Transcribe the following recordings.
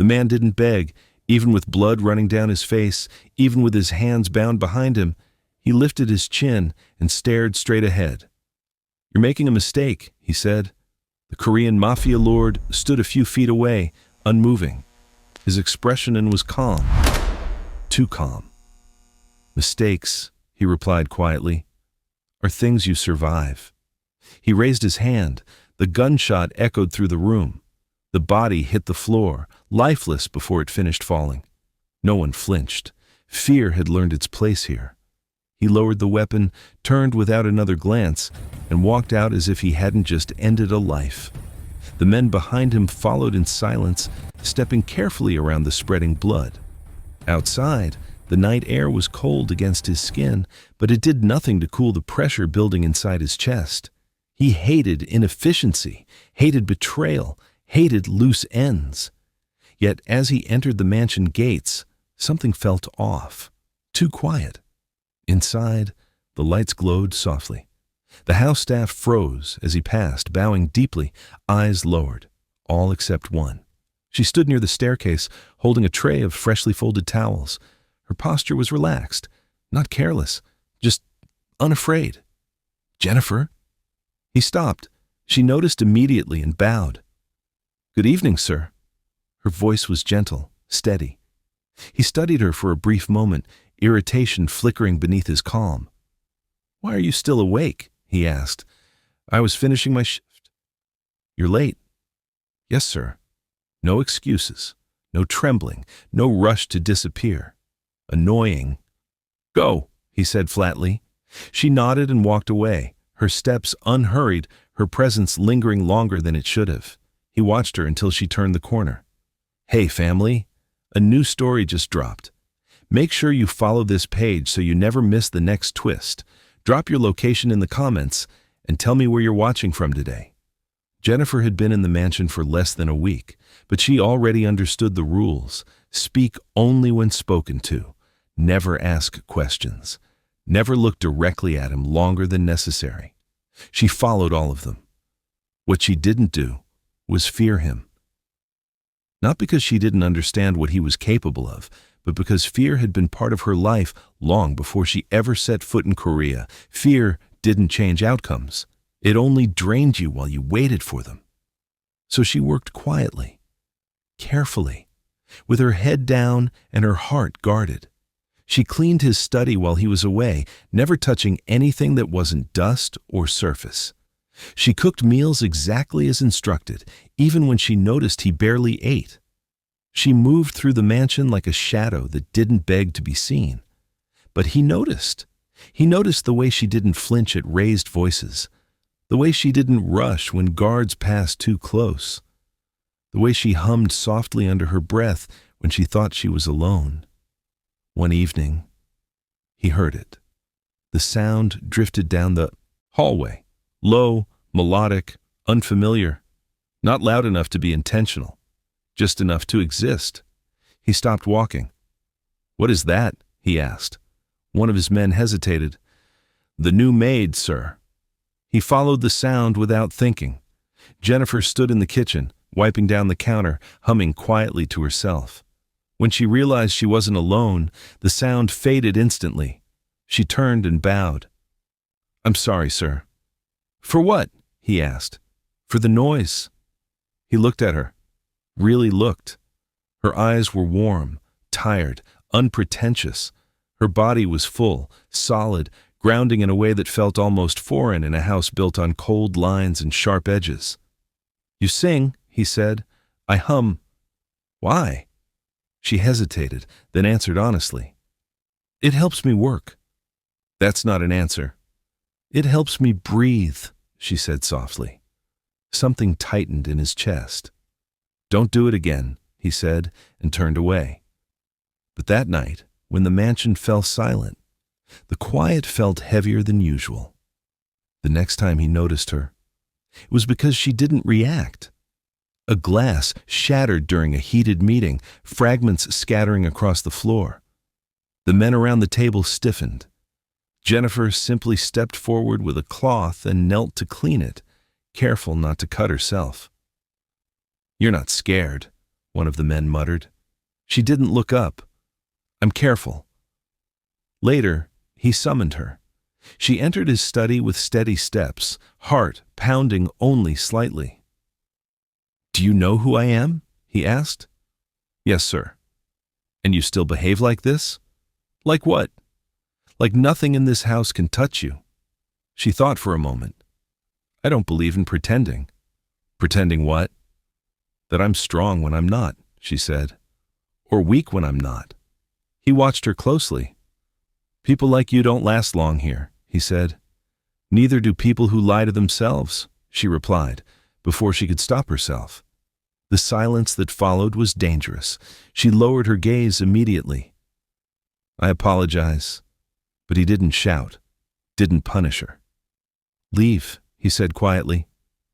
The man didn't beg, even with blood running down his face, even with his hands bound behind him. He lifted his chin and stared straight ahead. "You're making a mistake," he said. The Korean Mafia lord stood a few feet away, unmoving. His expression was calm. Too calm. "Mistakes," he replied quietly, "are things you survive." He raised his hand. The gunshot echoed through the room. The body hit the floor, lifeless before it finished falling. No one flinched. Fear had learned its place here. He lowered the weapon, turned without another glance, and walked out as if he hadn't just ended a life. The men behind him followed in silence, stepping carefully around the spreading blood. Outside, the night air was cold against his skin, but it did nothing to cool the pressure building inside his chest. He hated inefficiency, hated betrayal, hated loose ends. Yet as he entered the mansion gates, something felt off, too quiet. Inside, the lights glowed softly. The house staff froze as he passed, bowing deeply, eyes lowered, all except one. She stood near the staircase, holding a tray of freshly folded towels. Her posture was relaxed, not careless, just unafraid. "Jennifer?" He stopped. She noticed immediately and bowed. "Good evening, sir." Her voice was gentle, steady. He studied her for a brief moment, irritation flickering beneath his calm. "Why are you still awake?" he asked. "I was finishing my shift." "You're late." "Yes, sir." No excuses, no trembling, no rush to disappear. Annoying. "Go," he said flatly. She nodded and walked away, her steps unhurried, her presence lingering longer than it should have. He watched her until she turned the corner. "Hey, family. A new story just dropped. Make sure you follow this page so you never miss the next twist. Drop your location in the comments and tell me where you're watching from today." Jennifer had been in the mansion for less than a week, but she already understood the rules. Speak only when spoken to. Never ask questions. Never look directly at him longer than necessary. She followed all of them. What she didn't do was fear him. Not because she didn't understand what he was capable of, but because fear had been part of her life long before she ever set foot in Korea. Fear didn't change outcomes. It only drained you while you waited for them. So she worked quietly, carefully, with her head down and her heart guarded. She cleaned his study while he was away, never touching anything that wasn't dust or surface. She cooked meals exactly as instructed, even when she noticed he barely ate. She moved through the mansion like a shadow that didn't beg to be seen. But he noticed. He noticed the way she didn't flinch at raised voices, the way she didn't rush when guards passed too close, the way she hummed softly under her breath when she thought she was alone. One evening, he heard it. The sound drifted down the hallway, low, melodic, unfamiliar, not loud enough to be intentional, just enough to exist. He stopped walking. "What is that?" he asked. One of his men hesitated. "The new maid, sir." He followed the sound without thinking. Jennifer stood in the kitchen, wiping down the counter, humming quietly to herself. When she realized she wasn't alone, the sound faded instantly. She turned and bowed. "I'm sorry, sir." "For what?" he asked. "For the noise." He looked at her. Really looked. Her eyes were warm, tired, unpretentious. Her body was full, solid, grounding in a way that felt almost foreign in a house built on cold lines and sharp edges. "You sing," he said. "I hum." "Why?" She hesitated, then answered honestly. "It helps me work." "That's not an answer." "It helps me breathe," she said softly. Something tightened in his chest. "Don't do it again," he said, and turned away. But that night, when the mansion fell silent, the quiet felt heavier than usual. The next time he noticed her, it was because she didn't react. A glass shattered during a heated meeting, fragments scattering across the floor. The men around the table stiffened. Jennifer simply stepped forward with a cloth and knelt to clean it, careful not to cut herself. "You're not scared," one of the men muttered. She didn't look up. I'm careful. Later, he summoned her. She entered his study with steady steps, heart pounding only slightly. Do you know who I am? He asked. Yes, sir. And you still behave like this? Like what? Like nothing in this house can touch you. She thought for a moment. I don't believe in pretending. Pretending what? That I'm strong when I'm not, she said. Or weak when I'm not. He watched her closely. People like you don't last long here, he said. Neither do people who lie to themselves, she replied, before she could stop herself. The silence that followed was dangerous. She lowered her gaze immediately. I apologize. But he didn't shout, didn't punish her. Leave, he said quietly.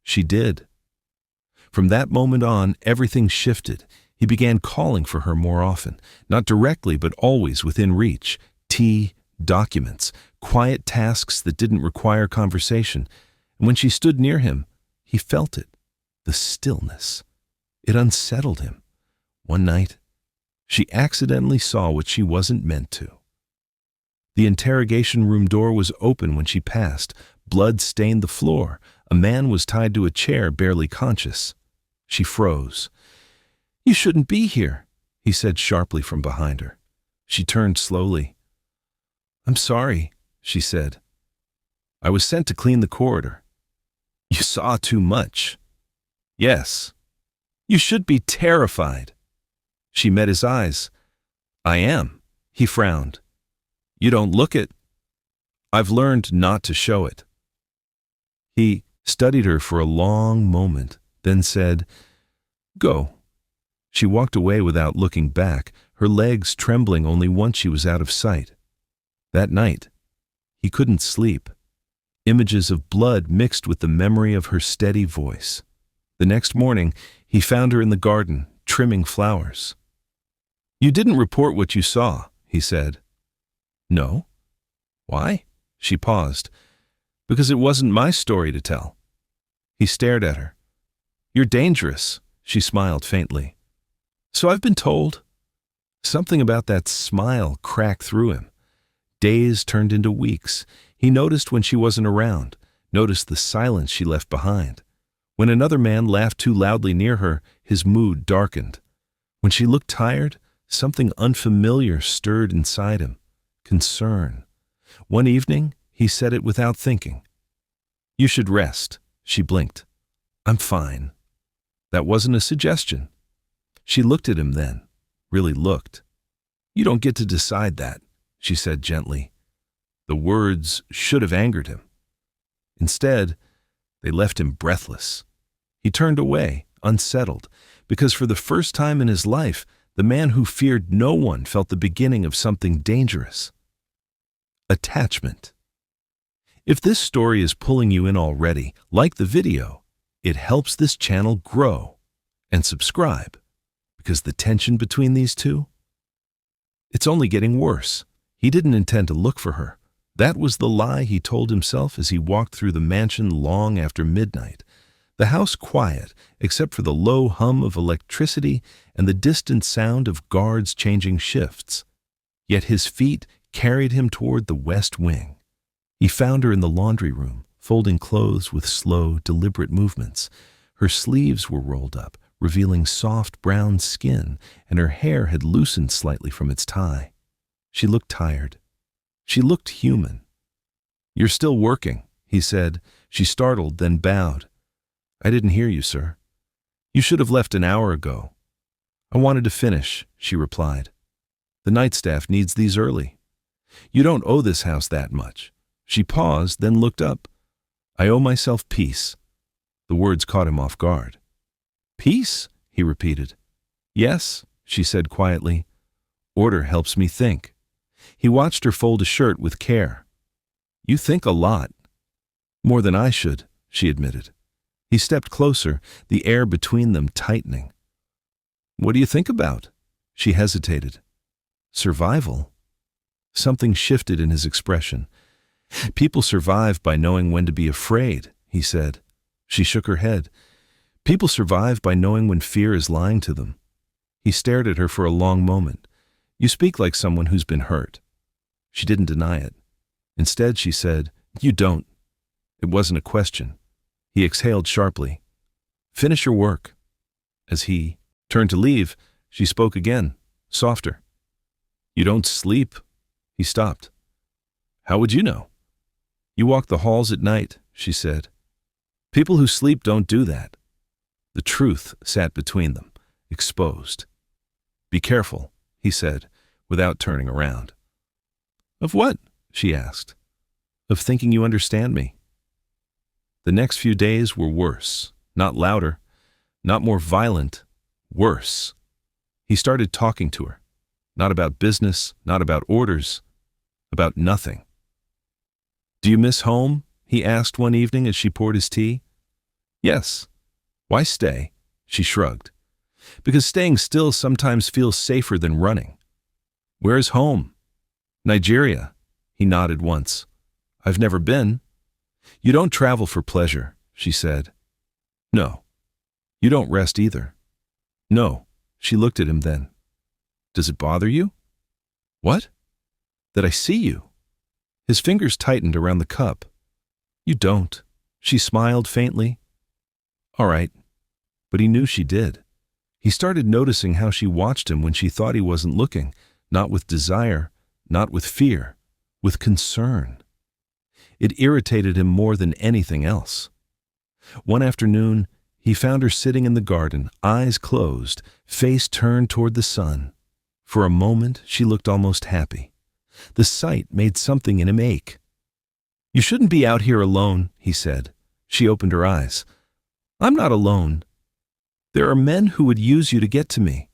She did. From that moment on, everything shifted. He began calling for her more often, not directly but always within reach. Tea, documents, quiet tasks that didn't require conversation. And when she stood near him, he felt it, the stillness. It unsettled him. One night, she accidentally saw what she wasn't meant to. The interrogation room door was open when she passed. Blood stained the floor. A man was tied to a chair, barely conscious. She froze. You shouldn't be here, he said sharply from behind her. She turned slowly. I'm sorry, she said. I was sent to clean the corridor. You saw too much. Yes. You should be terrified. She met his eyes. I am, he frowned. You don't look it. I've learned not to show it. He studied her for a long moment, then said, Go. She walked away without looking back, her legs trembling only once she was out of sight. That night, he couldn't sleep. Images of blood mixed with the memory of her steady voice. The next morning, he found her in the garden, trimming flowers. You didn't report what you saw, he said. No. Why? She paused. Because it wasn't my story to tell. He stared at her. You're dangerous, she smiled faintly. So I've been told. Something about that smile cracked through him. Days turned into weeks. He noticed when she wasn't around, noticed the silence she left behind. When another man laughed too loudly near her, his mood darkened. When she looked tired, something unfamiliar stirred inside him. Concern. One evening, he said it without thinking. You should rest, she blinked. I'm fine. That wasn't a suggestion. She looked at him then, really looked. You don't get to decide that, she said gently. The words should have angered him. Instead, they left him breathless. He turned away, unsettled, because for the first time in his life, the man who feared no one felt the beginning of something dangerous. Attachment. If this story is pulling you in already, like the video, it helps this channel grow. And subscribe, because the tension between these two, it's only getting worse. He didn't intend to look for her. That was the lie he told himself as he walked through the mansion long after midnight. The house quiet, except for the low hum of electricity and the distant sound of guards changing shifts. Yet his feet carried him toward the west wing. He found her in the laundry room, folding clothes with slow, deliberate movements. Her sleeves were rolled up, revealing soft brown skin, and her hair had loosened slightly from its tie. She looked tired. She looked human. You're still working, he said. She startled, then bowed. I didn't hear you, sir. You should have left an hour ago. I wanted to finish, she replied. The night staff needs these early. You don't owe this house that much. She paused, then looked up. I owe myself peace. The words caught him off guard. Peace? He repeated. Yes, she said quietly. Order helps me think. He watched her fold a shirt with care. You think a lot. More than I should, she admitted. He stepped closer, the air between them tightening. What do you think about? She hesitated. Survival? Something shifted in his expression. People survive by knowing when to be afraid, he said. She shook her head. People survive by knowing when fear is lying to them. He stared at her for a long moment. You speak like someone who's been hurt. She didn't deny it. Instead, she said, You don't. It wasn't a question. He exhaled sharply. Finish your work. As he turned to leave, she spoke again, softer. You don't sleep. He stopped. How would you know? You walk the halls at night, she said. People who sleep don't do that. The truth sat between them, exposed. Be careful, he said, without turning around. Of what? She asked. Of thinking you understand me. The next few days were worse, not louder, not more violent, worse. He started talking to her, not about business, not about orders, about nothing. Do you miss home? He asked one evening as she poured his tea. Yes. Why stay? She shrugged. Because staying still sometimes feels safer than running. Where's home? Nigeria. He nodded once. I've never been. You don't travel for pleasure, she said. No. You don't rest either. No. She looked at him then. Does it bother you? What? That I see you. His fingers tightened around the cup. You don't. She smiled faintly. All right. But he knew she did. He started noticing how she watched him when she thought he wasn't looking, not with desire, not with fear, with concern. It irritated him more than anything else. One afternoon, he found her sitting in the garden, eyes closed, face turned toward the sun. For a moment, she looked almost happy. The sight made something in him ache. You shouldn't be out here alone, he said. She opened her eyes. I'm not alone. There are men who would use you to get to me.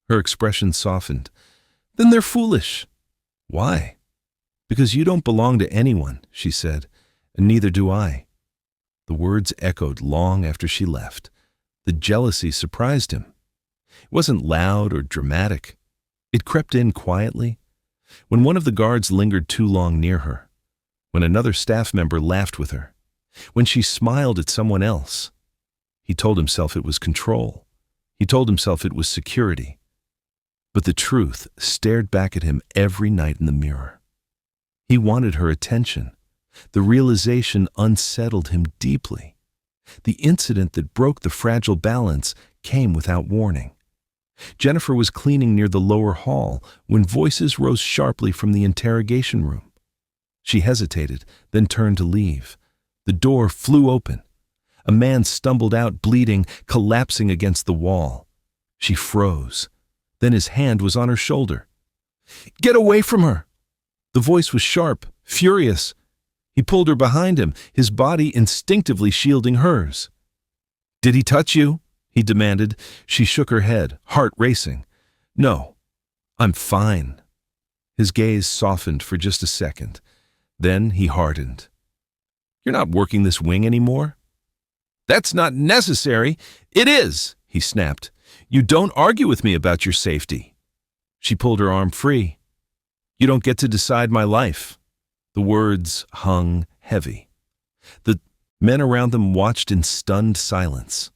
Her expression softened. Then they're foolish. Why? Because you don't belong to anyone, she said, and neither do I. The words echoed long after she left. The jealousy surprised him. It wasn't loud or dramatic. It crept in quietly. When one of the guards lingered too long near her, when another staff member laughed with her, when she smiled at someone else, he told himself it was control. He told himself it was security. But the truth stared back at him every night in the mirror. He wanted her attention. The realization unsettled him deeply. The incident that broke the fragile balance came without warning. Jennifer was cleaning near the lower hall when voices rose sharply from the interrogation room. She hesitated, then turned to leave. The door flew open. A man stumbled out, bleeding, collapsing against the wall. She froze. Then his hand was on her shoulder. Get away from her! The voice was sharp, furious. He pulled her behind him, his body instinctively shielding hers. Did he touch you? He demanded. She shook her head, heart racing. No, I'm fine. His gaze softened for just a second. Then he hardened. You're not working this wing anymore? That's not necessary. It is, he snapped. You don't argue with me about your safety. She pulled her arm free. You don't get to decide my life. The words hung heavy. The men around them watched in stunned silence.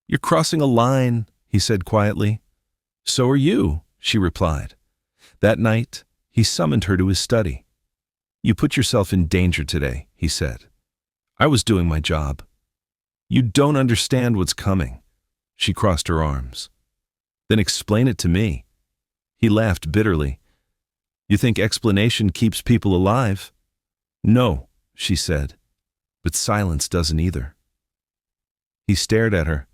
You're crossing a line, he said quietly. So are you, she replied. That night, he summoned her to his study. You put yourself in danger today, he said. I was doing my job. You don't understand what's coming. She crossed her arms. Then explain it to me. He laughed bitterly. You think explanation keeps people alive? No, she said. But silence doesn't either. He stared at her,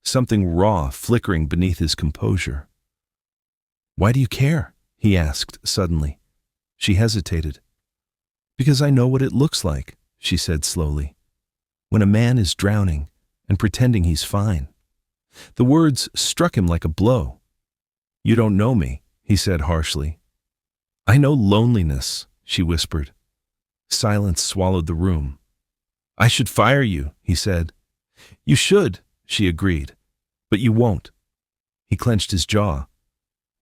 something raw flickering beneath his composure. Why do you care? He asked suddenly. She hesitated. Because I know what it looks like, she said slowly. When a man is drowning and pretending he's fine. The words struck him like a blow. You don't know me, he said harshly. I know loneliness, she whispered. Silence swallowed the room. I should fire you, he said. You should, she agreed, but you won't. He clenched his jaw.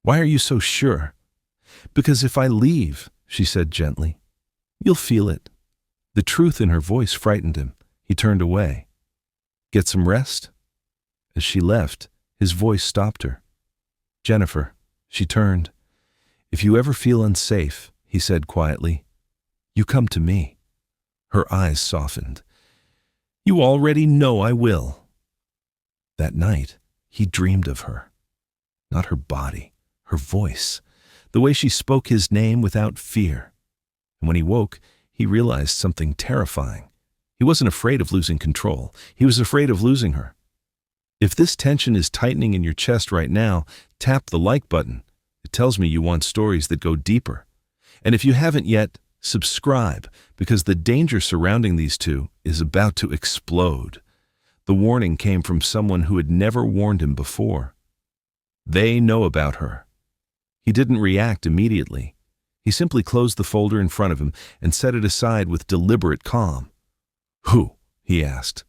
Why are you so sure? Because if I leave, she said gently, you'll feel it. The truth in her voice frightened him. He turned away. Get some rest? As she left, his voice stopped her. Jennifer, she turned. If you ever feel unsafe, he said quietly, you come to me. Her eyes softened. You already know I will. That night, he dreamed of her. Not her body, her voice, the way she spoke his name without fear. And when he woke, he realized something terrifying. He wasn't afraid of losing control. He was afraid of losing her. If this tension is tightening in your chest right now, tap the like button. It tells me you want stories that go deeper. And if you haven't yet, subscribe, because the danger surrounding these two is about to explode. The warning came from someone who had never warned him before. They know about her. He didn't react immediately. He simply closed the folder in front of him and set it aside with deliberate calm. Who? He asked.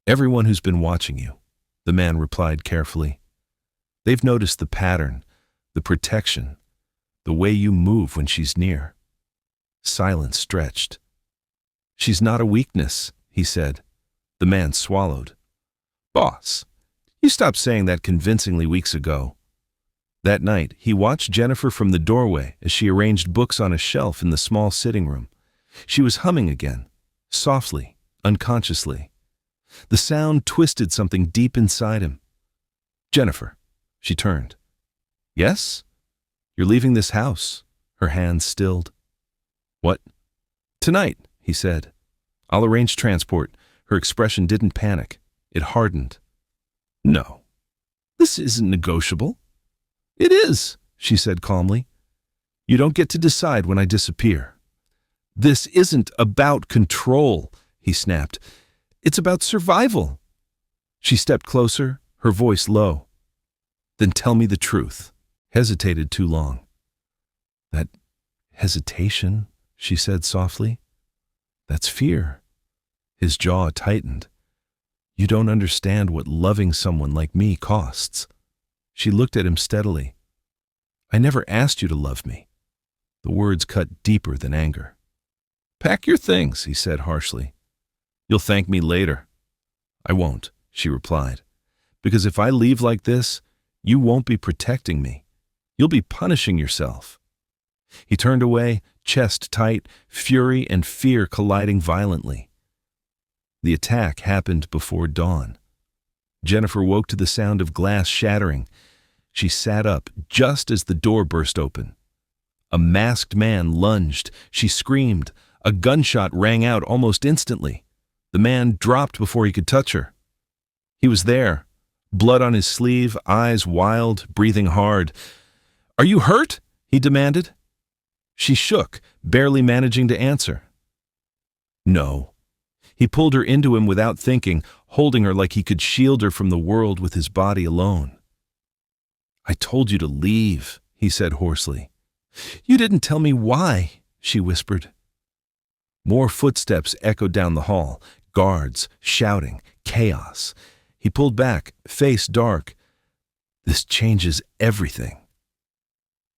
Everyone who's been watching you, the man replied carefully. They've noticed the pattern, the protection, the way you move when she's near. Silence stretched. She's not a weakness, he said. The man swallowed. Boss, you stopped saying that convincingly weeks ago. That night, he watched Jennifer from the doorway as she arranged books on a shelf in the small sitting room. She was humming again, softly, unconsciously. The sound twisted something deep inside him. Jennifer, she turned. Yes? You're leaving this house. Her hands stilled. What? Tonight, he said. I'll arrange transport. Her expression didn't panic. It hardened. No. This isn't negotiable. It is, she said calmly. You don't get to decide when I disappear. This isn't about control, he snapped. It's about survival. She stepped closer, her voice low. Then tell me the truth. Hesitated too long. That hesitation, she said softly. That's fear. His jaw tightened. You don't understand what loving someone like me costs. She looked at him steadily. I never asked you to love me. The words cut deeper than anger. Pack your things, he said harshly. You'll thank me later. I won't, she replied, because if I leave like this, you won't be protecting me. You'll be punishing yourself. He turned away, chest tight, fury and fear colliding violently. The attack happened before dawn. Jennifer woke to the sound of glass shattering. She sat up just as the door burst open. A masked man lunged. She screamed. A gunshot rang out almost instantly. The man dropped before he could touch her. He was there, blood on his sleeve, eyes wild, breathing hard. Are you hurt? He demanded. She shook, barely managing to answer. No. He pulled her into him without thinking, holding her like he could shield her from the world with his body alone. I told you to leave, he said hoarsely. You didn't tell me why, she whispered. More footsteps echoed down the hall, guards, shouting, chaos. He pulled back, face dark. This changes everything.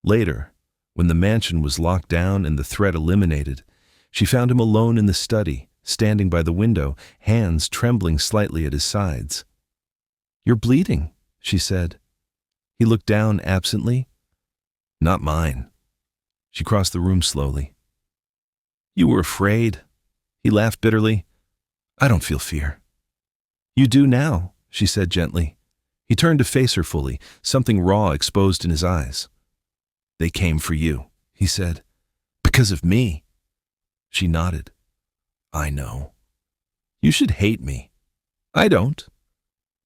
Later, when the mansion was locked down and the threat eliminated, she found him alone in the study, standing by the window, hands trembling slightly at his sides. You're bleeding, she said. He looked down absently. Not mine. She crossed the room slowly. You were afraid. He laughed bitterly. I don't feel fear. You do now, she said gently. He turned to face her fully, something raw exposed in his eyes. They came for you, he said. Because of me. She nodded. I know. You should hate me. I don't.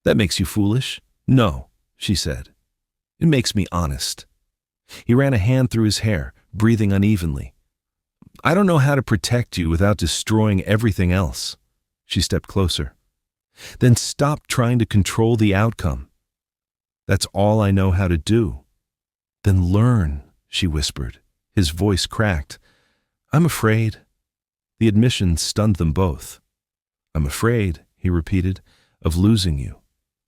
That makes you foolish. No, she said. It makes me honest. He ran a hand through his hair, breathing unevenly. I don't know how to protect you without destroying everything else. She stepped closer. Then stop trying to control the outcome. That's all I know how to do. Then learn, she whispered. His voice cracked. I'm afraid. The admission stunned them both. I'm afraid, he repeated, of losing you,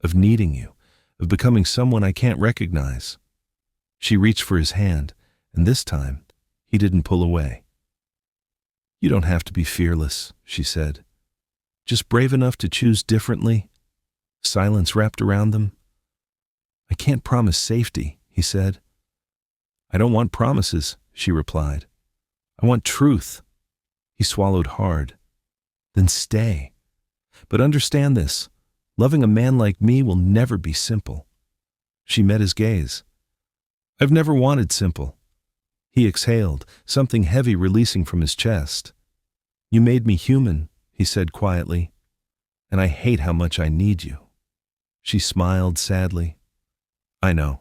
of needing you, of becoming someone I can't recognize. She reached for his hand, and this time, he didn't pull away. You don't have to be fearless, she said. Just brave enough to choose differently. Silence wrapped around them. I can't promise safety, he said. I don't want promises, she replied. I want truth. He swallowed hard. Then stay. But understand this, loving a man like me will never be simple. She met his gaze. I've never wanted simple. He exhaled, something heavy releasing from his chest. You made me human, he said quietly, and I hate how much I need you. She smiled sadly. I know.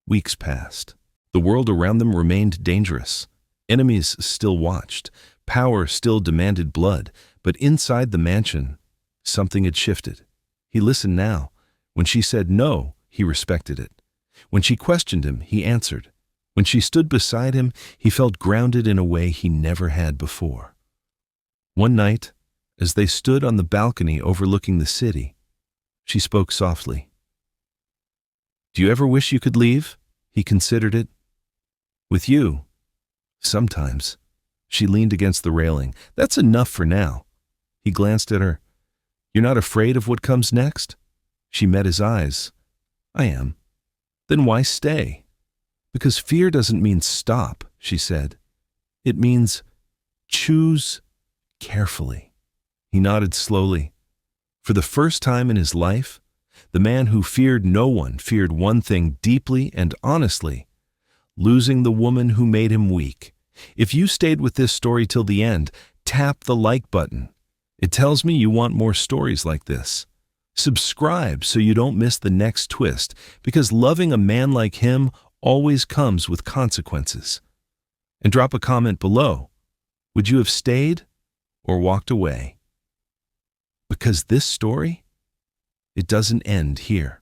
Weeks passed. The world around them remained dangerous. Enemies still watched. Power still demanded blood. But inside the mansion, something had shifted. He listened now. When she said no, he respected it. When she questioned him, he answered. When she stood beside him, he felt grounded in a way he never had before. One night, as they stood on the balcony overlooking the city, she spoke softly. Do you ever wish you could leave? He considered it. With you? Sometimes. She leaned against the railing. That's enough for now. He glanced at her. You're not afraid of what comes next? She met his eyes. I am. Then why stay? Because fear doesn't mean stop, she said. It means choose carefully. He nodded slowly. For the first time in his life, the man who feared no one feared one thing deeply and honestly, losing the woman who made him weak. If you stayed with this story till the end, tap the like button. It tells me you want more stories like this. Subscribe so you don't miss the next twist, because loving a man like him always comes with consequences. And drop a comment below. Would you have stayed or walked away? Because this story, it doesn't end here.